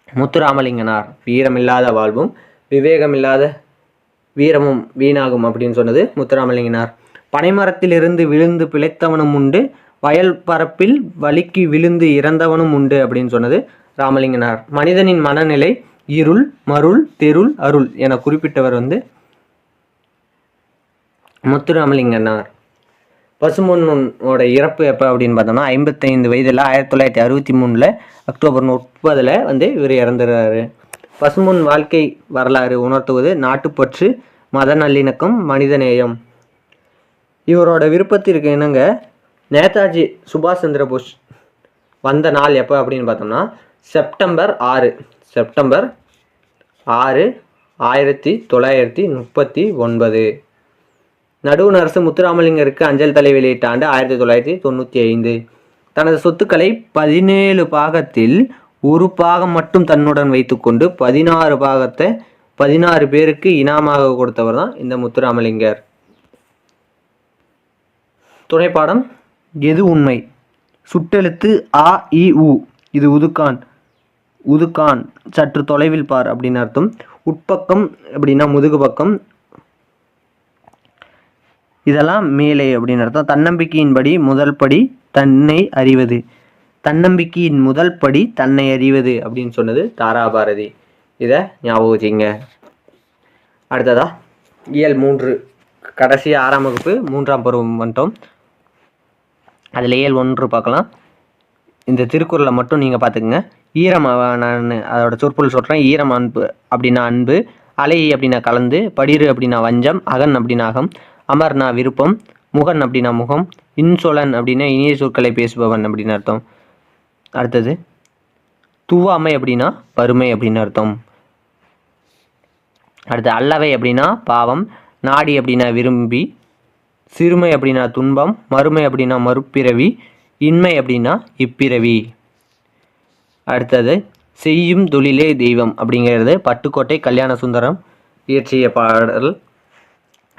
முத்துராமலிங்கனார். வீரமில்லாத வாழ்வும் விவேகமில்லாத வீரமும் வீணாகும் அப்படின்னு சொன்னது முத்துராமலிங்கனார். பனைமரத்திலிருந்து விழுந்து பிழைத்தவனும் உண்டு, வயல் பரப்பில் வலிக்கு விழுந்து இறந்தவனும் உண்டு அப்படின்னு சொன்னது ராமலிங்கனார். மனிதனின் மனநிலை இருள், மருள், தெருள், அருள் என குறிப்பிட்டவர் வந்து முத்துராமலிங்கனார். பசும்பொன்னோட இறப்பு எப்போ அப்படின்னு பார்த்தோம்னா 55 வயதில் 1963 அக்டோபர் 30 வந்து இவர் இறந்துடுறாரு. பசும்பொன் வாழ்க்கை வரலாறு உணர்த்துவது நாட்டுப்பற்று, மத நல்லிணக்கம், மனிதநேயம். இவரோட விருப்பத்திற்கு என்னங்க நேதாஜி சுபாஷ் சந்திர போஸ் வந்த நாள் எப்போ அப்படின்னு பார்த்தோம்னா செப்டம்பர் 6, 1939. நடுவண் அரசு முத்துராமலிங்கருக்கு அஞ்சல் தலை வெளியிட்ட ஆண்டு 1995. தனது சொத்துக்களை 17 பாகத்தில் ஒரு பாகம் மட்டும் தன்னுடன் வைத்துக்கொண்டு 16 பாகத்தை 16 பேருக்கு இனாமாக கொடுத்தவர் தான் இந்த முத்துராமலிங்கர். துணைப்பாடம் எது உண்மை? சுட்டெழுத்து அ இ உ இது உதுக்கான் சற்று தொலைவில் பார் அப்படின்னு அர்த்தம். உட்பக்கம் அப்படின்னா முதுகு பக்கம், இதெல்லாம் மேலே அப்படின்னு அர்த்தம். தன்னம்பிக்கையின்படி முதல் படி தன்னை அறிவது. தன்னம்பிக்கையின் முதல் படி தன்னை அறிவது அப்படின்னு சொன்னது தாராபாரதி. இதை ஞாபகம் வச்சுங்க. அடுத்ததா இயல் 3 கடைசி 6ஆம் வகுப்பு 3ஆம் பருவம் வந்துட்டோம். அதில் இயல் 1 பார்க்கலாம். இந்த திருக்குறளை மட்டும் நீங்கள் பார்த்துக்குங்க. ஈரம், நான் அதோட சொற்பொருள் சொல்கிறேன். ஈரம் அன்பு அப்படின்னா அன்பு, அலை அப்படின்னா கலந்து, படிறு அப்படின்னா வஞ்சம், அகன் அப்படின்னா அகம், அமர்னா விருப்பம், முகன் அப்படின்னா முகம், இன்சொலன் அப்படின்னா இனிய சொற்களை பேசுபவன் அப்படின்னு அர்த்தம். அடுத்தது துவாமை அப்படின்னா வறுமை அப்படின்னு அர்த்தம். அடுத்து அல்லவை அப்படின்னா பாவம், நாடி அப்படின்னா விரும்பி, சிறுமை அப்படின்னா துன்பம், மறுமை அப்படின்னா மறுபிறவி, இன்மை அப்படின்னா இப்பிறவி. அடுத்தது செய்யும் தொழிலே தெய்வம் அப்படிங்கிறது பட்டுக்கோட்டை கல்யாண சுந்தரம் இயற்றிய பாடல்.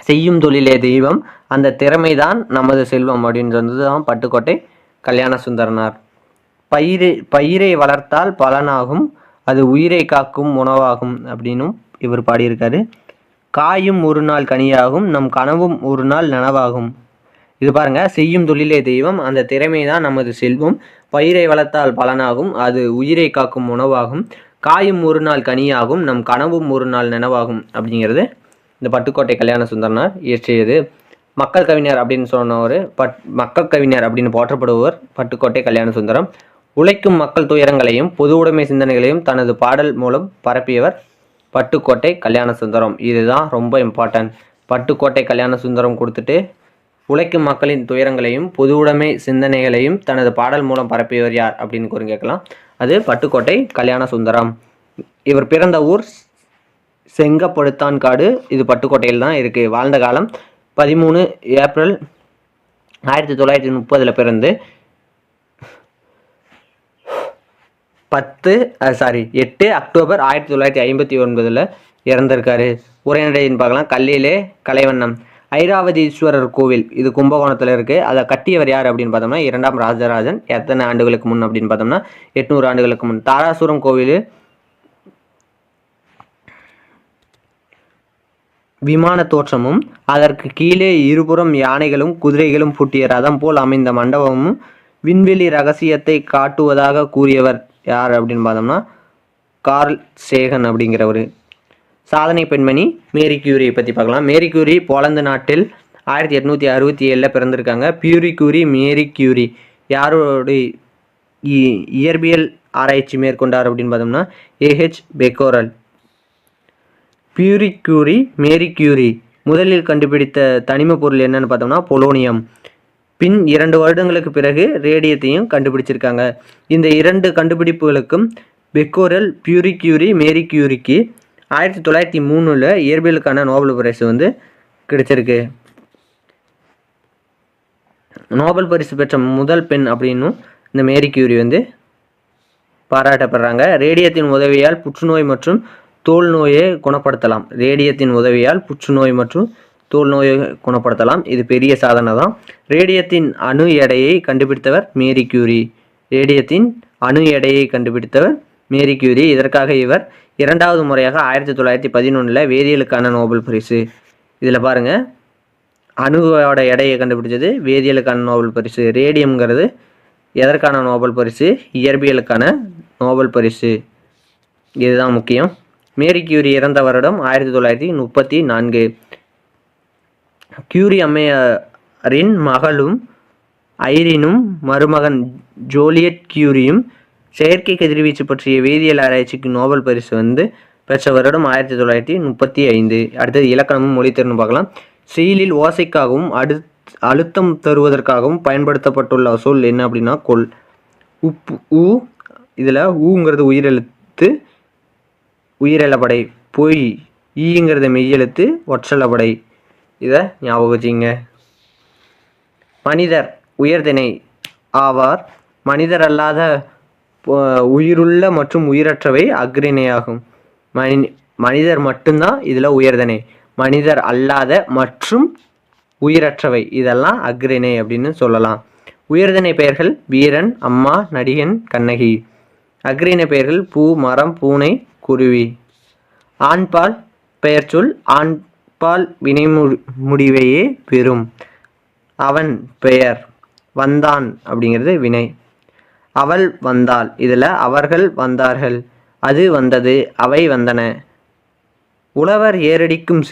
செய்யும் தொழிலே தெய்வம், அந்த திறமைதான் நமது செல்வம் அப்படின்னு சொன்னது தான் பட்டுக்கோட்டை கல்யாண சுந்தரனார். பயிரை வளர்த்தால் பலனாகும், அது உயிரை காக்கும் உணவாகும் அப்படின்னும் இவர் பாடியிருக்காரு. காயும் ஒரு நாள் கனியாகும், நம் கனவும் ஒரு நாள் நனவாகும். இது பாருங்க, செய்யும் தொழிலே தெய்வம், அந்த திறமை தான் நமது செல்வம், பயிரை வளர்த்தால் பலனாகும், அது உயிரை காக்கும் உணவாகும், காயும் ஒரு நாள் கனியாகும், நம் கனவும் ஒரு நாள் நனவாகும் அப்படிங்கிறது இந்த பட்டுக்கோட்டை கல்யாண சுந்தரனார் இயற்றியது. மக்கள் கவிஞர் அப்படின்னு சொன்னவர், மக்கள் கவிஞர் அப்படின்னு போற்றப்படுபவர் பட்டுக்கோட்டை கல்யாண சுந்தரம். உழைக்கும் மக்கள் துயரங்களையும் பொது உடைமை சிந்தனைகளையும் தனது பாடல் மூலம் பரப்பியவர் பட்டுக்கோட்டை கல்யாண சுந்தரம். இதுதான் ரொம்ப இம்பார்ட்டன்ட். பட்டுக்கோட்டை கல்யாண சுந்தரம் கொடுத்துட்டு உழைக்கும் மக்களின் துயரங்களையும் பொது உடைமை சிந்தனைகளையும் தனது பாடல் மூலம் பரப்பியவர் யார் அப்படின்னு கூட கேட்கலாம். அது பட்டுக்கோட்டை கல்யாண சுந்தரம். இவர் பிறந்த ஊர் செங்கப்படுத்தான்காடு, இது பட்டுக்கோட்டையில் தான் இருக்குது. வாழ்ந்த காலம் 13 ஏப்ரல் 1930 பிறந்து 8 அக்டோபர் 1959 இறந்திருக்காரு. உரைநடைன்னு பார்க்கலாம். கல்லிலே கலைவண்ணம். ஐராவதீஸ்வரர் கோவில் இது கும்பகோணத்தில் இருக்குது. அதை கட்டியவர் யார் அப்படின்னு பார்த்தோம்னா 2ஆம் ராஜராஜன். எத்தனை ஆண்டுகளுக்கு முன் அப்படின்னு பார்த்தோம்னா 800 ஆண்டுகளுக்கு முன். தாராசுரம் கோவில் விமான தோற்றமும் அதற்கு கீழே இருபுறம் யானைகளும் குதிரைகளும் பூட்டிய ரதம் போல் அமைந்த மண்டபமும் விண்வெளி ரகசியத்தை காட்டுவதாக கூறியவர் யார் அப்படின்னு பார்த்தோம்னா கார்ல் சேகன் அப்படிங்கிறவர். சாதனை பெண்மணி மேரி கியூரியை பற்றி பார்க்கலாம். மேரி கியூரி போலந்து நாட்டில் 1867 பிறந்திருக்காங்க. மேரி கியூரி யாரோடைய இயற்பியல் ஆராய்ச்சி மேற்கொண்டார் அப்படின்னு பார்த்தோம்னா ஏஹெச் பெக்கோரல். மேரி கியூரி முதலில் கண்டுபிடித்த தனிம பொருள் என்னன்னு பார்த்தோம்னா பொலோனியம். பின் 2 வருடங்களுக்கு பிறகு ரேடியத்தையும் கண்டுபிடிச்சிருக்காங்க. இந்த 2 கண்டுபிடிப்புகளுக்கும் பெக்கோரல், மேரி கியூரிக்கு 1903 இயற்பியலுக்கான நோபல் பரிசு வந்து கிடைச்சிருக்கு. நோபல் பரிசு பெற்ற முதல் பெண் அப்படின்னும் இந்த மேரி கியூரி வந்து பாராட்டப்படுறாங்க. ரேடியத்தின் உதவியால் புற்றுநோய் மற்றும் தோல் நோயை குணப்படுத்தலாம். குணப்படுத்தலாம். இது பெரிய சாதனை தான். ரேடியத்தின் அணு எடையை கண்டுபிடித்தவர் மேரி கியூரி. இதற்காக இவர் 2வது முறையாக 1911 வேதியியலுக்கான நோபல் பரிசு. இதில் பாருங்கள், அணுவோட எடையை கண்டுபிடிச்சது வேதியியலுக்கான நோபல் பரிசு. ரேடியம்ங்கிறது எதற்கான நோபல் பரிசு? இயற்பியலுக்கான நோபல் பரிசு. இதுதான் முக்கியம். மேரி கியூரி இறந்த வருடம் 1934. கியூரி அம்மையாரின் மகளும் ஐரினும் மருமகன் ஜோலியட் கியூரியும் செயற்கை கதிர்வீச்சு பற்றிய வேதியியல் ஆராய்ச்சிக்கு நோபல் பரிசு வந்து பெற்ற வருடம் 1935. அடுத்தது இலக்கணமும் மொழித்திறனும் பார்க்கலாம். செயலில் ஓசைக்காகவும் அழுத்தம் தருவதற்காகவும் பயன்படுத்தப்பட்டுள்ள சொல் என்ன அப்படின்னா கொல். உ இதில் ஊங்கிறது உயிரெழுத்து, உயிரெழப்படை. பொய் ஈங்கிறது மெய்யெழுத்து, ஒற்றலப்படை. இதை ஞாபகம் வச்சுங்க. மனிதர் உயர்திணை ஆவார். மனிதர் அல்லாத உயிருள்ள மற்றும் உயிரற்றவை அஃறிணையாகும். மனிதர் மட்டும்தான் இதில் உயர்திணை. மனிதர் அல்லாத மற்றும் உயிரற்றவை இதெல்லாம் அஃறிணை அப்படின்னு சொல்லலாம். உயர்திணை பெயர்கள் வீரன், அம்மா, நடிகன், கண்ணகி. அஃறிணை பெயர்கள் பூ, மரம், பூனை, குருவி. ஆண்பால் பெயர்ச்சொல் ஆண்பால் வினை முடிவையே பெறும். அவன் பெயர். வந்தான் அப்படிங்கிறது வினை. அவள் வந்தாள். இதில் அவர்கள் வந்தார்கள், அது வந்தது, அவை வந்தன. உழவர் ஏறடிக்கும்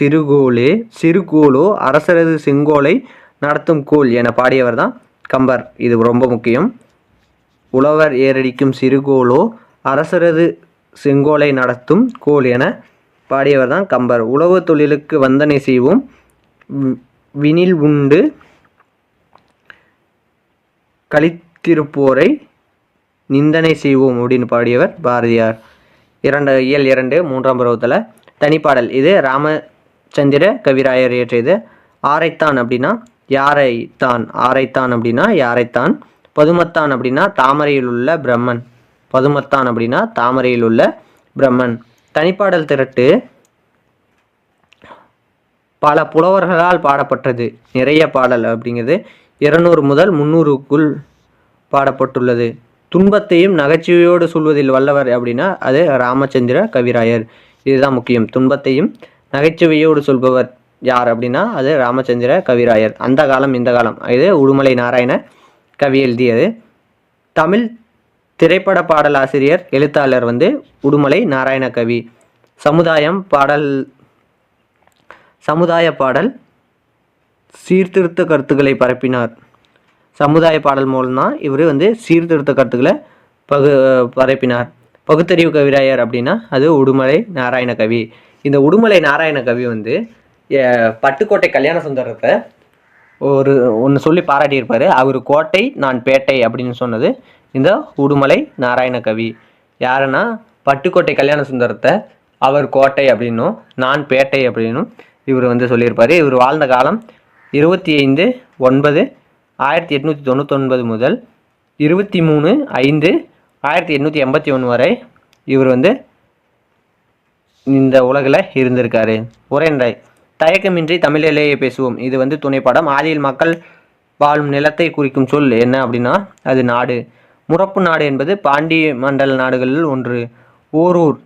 சிறுகோளோ அரசரது செங்கோலை நடத்தும் கோல் என பாடியவர் தான் கம்பர். இது ரொம்ப முக்கியம். உழவர் ஏறடிக்கும் சிறுகோளோ அரசரது செங்கோலை நடத்தும் கோல் என பாடியவர் தான் கம்பர். உழவு தொழிலுக்கு வந்தனை செய்வோம், வினில் உண்டு கழித்திருப்போரை நிந்தனை செய்வோம் அப்படின்னு பாடியவர் பாரதியார். இயல் 2 3ஆம் பருவத்தில் தனிப்பாடல். இது ராமச்சந்திர கவிராயர் இயற்றியது. ஆரைத்தான் அப்படின்னா யாரைத்தான். பதுமத்தான் அப்படின்னா தாமரையில் உள்ள பிரம்மன். தனிப்பாடல் திரட்டு பல புலவர்களால் பாடப்பட்டது. நிறைய பாடல் அப்படிங்கிறது 200 முதல் 300க்குள் பாடப்பட்டுள்ளது. துன்பத்தையும் நகைச்சுவையோடு சொல்வதில் வல்லவர் அப்படின்னா அது ராமச்சந்திர கவிராயர். இதுதான் முக்கியம். துன்பத்தையும் நகைச்சுவையோடு சொல்பவர் யார் அப்படின்னா அது ராமச்சந்திர கவிராயர். அந்த காலம் இந்த காலம் இது உடுமலை நாராயண கவி எழுதியது. தமிழ் திரைப்பட பாடலாசிரியர் எழுத்தாளர் வந்து உடுமலை நாராயண கவி. சமுதாய பாடல் சீர்திருத்த கருத்துக்களை பரப்பினார். சமுதாய பாடல் மூலம்தான் இவர் வந்து சீர்திருத்த கருத்துக்களை பரப்பினார். பகுத்தறிவு கவிராயர் அப்படின்னா அது உடுமலை நாராயண கவி. இந்த உடுமலை நாராயண கவி வந்து பட்டுக்கோட்டை கல்யாண சுந்தரத்தை ஒன்று சொல்லி பாராட்டியிருப்பார். அவர் கோட்டை, நான் பேட்டை அப்படின்னு சொன்னது இந்த உடுமலை நாராயண கவி. யாருன்னா பட்டுக்கோட்டை கல்யாண சுந்தரத்தை அவர் கோட்டை அப்படின்னும் நான் பேட்டை அப்படின்னும் இவர் வந்து சொல்லியிருப்பார். இவர் வாழ்ந்த காலம் 25/9/1899 முதல் 23/5/1901 1881 வரை இவர் வந்து இந்த உலகில் இருந்திருக்காரு. உரைநடை தயக்கமின்றி தமிழிலேயே பேசுவோம். இது வந்து துணைப்பாடம். ஆதியில் மக்கள் வாழும் நிலத்தை குறிக்கும் சொல் என்ன அப்படின்னா அது நாடு. முறப்பு நாடு என்பது பாண்டிய மண்டல நாடுகளில் ஒன்று. ஓரூர்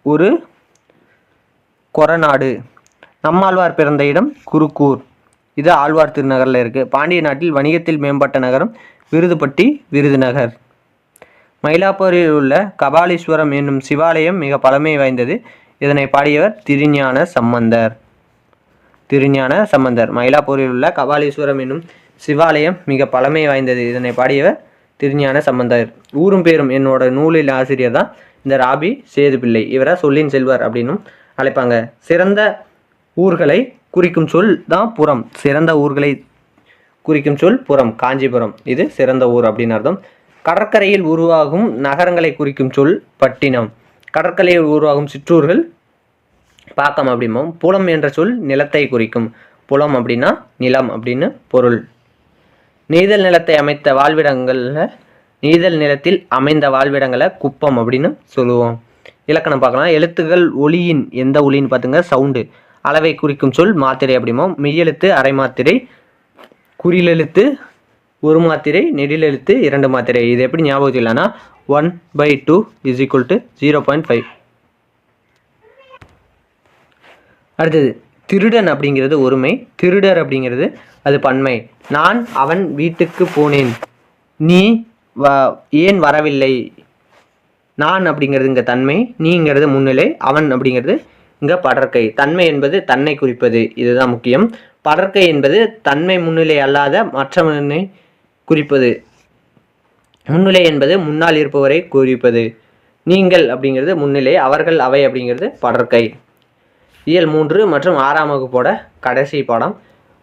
ஒரு கொரநாடு. நம்மாழ்வார் பிறந்த இடம் குருக்கூர். இது ஆழ்வார் திருநகரில் இருக்குது. பாண்டிய நாட்டில் வணிகத்தில் மேம்பட்ட நகரம் விருதுப்பட்டி விருதுநகர். மயிலாப்பூரில் உள்ள கபாலீஸ்வரம் என்னும் சிவாலயம் மிக பழமை வாய்ந்தது. இதனை பாடியவர் திருஞான சம்பந்தர். திருஞான சம்பந்தர். மயிலாப்பூரில் உள்ள கபாலீஸ்வரம் என்னும் சிவாலயம் மிக பழமை வாய்ந்தது. இதனை பாடியவர் திருஞான சம்பந்தர். ஊரும் பேரும் என்னோட நூலில் ஆசிரியர் தான் இந்த ராபி சேதுப்பிள்ளை. இவரை சொல்லின் செல்வர் அப்படின்னும் அழைப்பாங்க. சிறந்த ஊர்களை குறிக்கும் சொல் தான் புறம். சிறந்த ஊர்களை குறிக்கும் சொல் புறம். காஞ்சிபுரம் இது சிறந்த ஊர் அப்படின்னு அர்த்தம். கடற்கரையில் உருவாகும் நகரங்களை குறிக்கும் சொல் பட்டினம். கடற்கரையில் உருவாகும் சிற்றூர்கள் பாக்கம் அப்படிம்போம். புலம் என்ற சொல் நிலத்தை குறிக்கும். புலம் அப்படின்னா நிலம் அப்படின்னு பொருள். நெய்தல் நிலத்தை அமைத்த வாழ்விடங்களில் நெய்தல் நிலத்தில் அமைந்த வாழ்விடங்களை குப்பம் அப்படின்னு சொல்லுவோம். இலக்கணம் பார்க்கலாம். எழுத்துக்கள் ஒலியின் எந்த ஒலின்னு பார்த்துங்க சவுண்டு. அளவை குறிக்கும் சொல் மாத்திரை அப்படிம்போம். மெய்யெழுத்து அரை மாத்திரை, குறிலெழுத்து ஒரு மாத்திரை, நெடிலெழுத்து 2 மாத்திரை. இது எப்படி ஞாபகம் இல்லைன்னா 1/2 = 0.5. அடுத்தது திருடன் அப்படிங்கிறது ஒருமை. திருடர் அப்படிங்கிறது அது பன்மை. நான் அவன் வீட்டுக்கு போனேன். நீ ஏன் வரவில்லை. நான் அப்படிங்கிறது இங்கே தன்மை, நீங்கிறது முன்னிலை, அவன் அப்படிங்கிறது இங்கே படற்கை. தன்மை என்பது தன்னை குறிப்பது, இதுதான் முக்கியம். படற்கை என்பது தன்மை முன்னிலை அல்லாத மற்றவனை குறிப்பது. முன்னிலை என்பது முன்னால் இருப்பவரை குறிப்பது. நீங்கள் அப்படிங்கிறது முன்னிலை, அவர்கள் அவை அப்படிங்கிறது படற்கை. இயல் 3 மற்றும் 6ஆம் வகுப்போட கடைசி பாடம்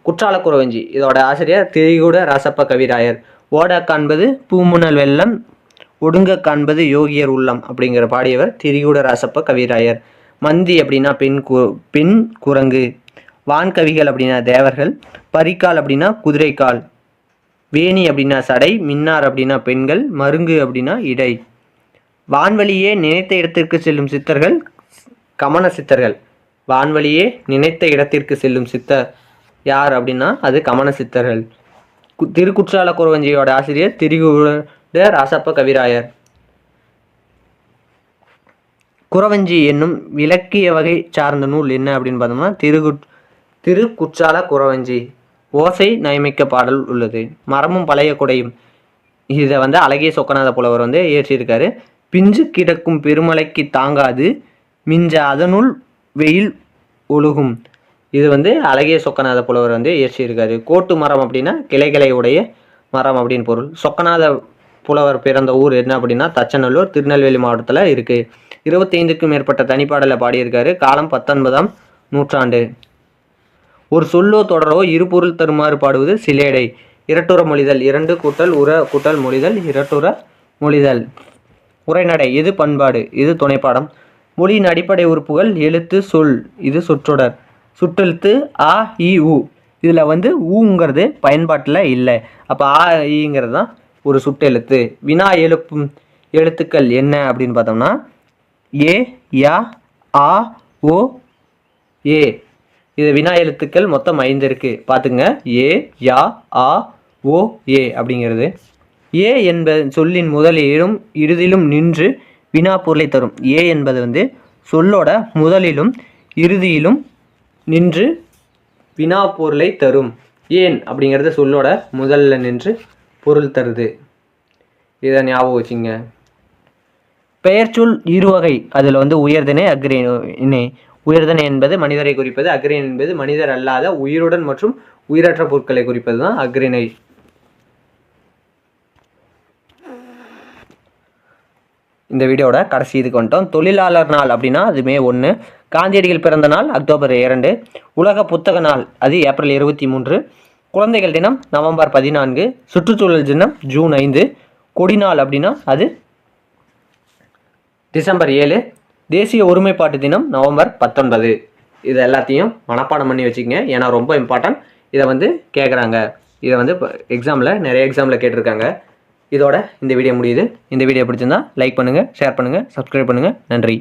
குற்றால குறவஞ்சி. இதோட ஆசிரியர் திரிகூட ராசப்ப கவிராயர். ஓட காண்பது பூமுனல் வெள்ளம், ஒடுங்க காண்பது யோகியர் உள்ளம் அப்படிங்கிற பாடியவர் திரிகூட ராசப்ப கவிராயர். மந்தி அப்படின்னா பெண் குரங்கு. வான்கவிகள் அப்படின்னா தேவர்கள். பரிக்கால் அப்படின்னா குதிரைக்கால். வேணி அப்படின்னா சடை. மின்னார் அப்படின்னா பெண்கள். மருங்கு அப்படின்னா இடை. வான்வழியே நினைத்த இடத்திற்கு செல்லும் சித்தர்கள் கமன சித்தர்கள். வான்வழியே நினைத்த இடத்திற்கு செல்லும் சித்தர் யார் அப்படின்னா அது கமன சித்தர்கள். திருக்குற்றால குறவஞ்சியோட ஆசிரியர் திரிகூட ராசப்ப கவிராயர். குறவஞ்சி என்னும் இலக்கிய வகை சார்ந்த நூல் என்ன அப்படின்னு பார்த்தோம்னா திருக்குற்றால குறவஞ்சி. ஓசை நயமிக்க பாடல் உள்ளது. மரமும் பழைய குடையும். இதை வந்து அழகிய சொக்கநாத புலவர் வந்து இயற்றியிருக்காரு. பிஞ்சு கிடக்கும் பெருமலைக்கு தாங்காது மிஞ்ச அதனுள் வெயில் ஒழுகும். இது வந்து அழகிய சொக்கநாத புலவர் வந்து இயற்றியிருக்காரு. கோட்டு மரம் அப்படின்னா கிளைகளை உடைய மரம் அப்படின்னு பொருள். சொக்கநாத புலவர் பிறந்த ஊர் என்ன அப்படின்னா தச்சநல்லூர், திருநெல்வேலி மாவட்டத்தில் இருக்குது. 25க்கும் மேற்பட்ட தனிப்பாடலை பாடியிருக்காரு. காலம் 19ஆம் நூற்றாண்டு. ஒரு சொல்லோ தொடரோ இருபொருள் தருமாறு பாடுவது சிலேடை. இரட்டுற மொழிதல். 2 கூட்டல் உர கூட்டல் மொழிதல் இரட்டுற மொழிதல். உரைநடை. இது பண்பாடு, இது துணைப்பாடம். மொழியின் அடிப்படை உறுப்புகள் எழுத்து சொல். இது சொற்றொடர். சுற்றெழுத்து ஆ இ உ. இதில் வந்து ஊங்கிறது பயன்பாட்டில் இல்லை. அப்போ ஆ ஈங்கிறது தான் ஒரு சுட்டெழுத்து. வினா எழுப்பும் எழுத்துக்கள் என்ன அப்படின்னு பார்த்தோம்னா ஏ யா ஆ ஓ ஏ. இது வினா எழுத்துக்கள் மொத்தம் 5 இருக்குது. பார்த்துங்க. ஏ யா ஆ ஓ ஏ அப்படிங்கிறது. ஏ என்பது சொல்லின் முதலிலும் இறுதியிலும் நின்று வினா பொருளை தரும். ஏ என்பது வந்து சொல்லோட முதலிலும் இறுதியிலும் நின்று வினா பொருளை தரும். ஏன் அப்படிங்கிறது சொல்லோட முதல்ல நின்று பொருள் தருது. இதை ஞாபகம் வச்சுங்க. பெயர்ச்சொல் இருவகை. அதில் வந்து உயர்திணை அக்ரிணை. உயர்திணை என்பது மனிதரை குறிப்பது. அக்ரிணை என்பது மனிதர் அல்லாத உயிருடன் மற்றும் உயிரற்ற பொருட்களை குறிப்பது தான் அக்ரிணை. இந்த வீடியோட கடைசி இதுக்கு வந்துட்டோம். தொழிலாளர் நாள் அப்படின்னா அது மே 1. காந்தியடிகள் பிறந்த நாள் அக்டோபர் 2. உலக புத்தக நாள் அது ஏப்ரல் 23. குழந்தைகள் தினம் நவம்பர் 14. சுற்றுச்சூழல் தினம் ஜூன் 5. கொடிநாள் அப்படின்னா அது டிசம்பர் 7. தேசிய ஒருமைப்பாட்டு தினம் நவம்பர் 19. இது எல்லாத்தையும் மனப்பாடம் பண்ணி வச்சுக்கங்க. ஏன்னா ரொம்ப இம்பார்ட்டன்ட். இதை வந்து கேட்குறாங்க. இதை வந்து எக்ஸாமில் நிறைய எக்ஸாமில் கேட்டிருக்காங்க. இதோட இந்த வீடியோ முடியுது. இந்த வீடியோ பிடிச்சிருந்தா லைக் பண்ணுங்கள், ஷேர் பண்ணுங்கள், சப்ஸ்கிரைப் பண்ணுங்கள். நன்றி.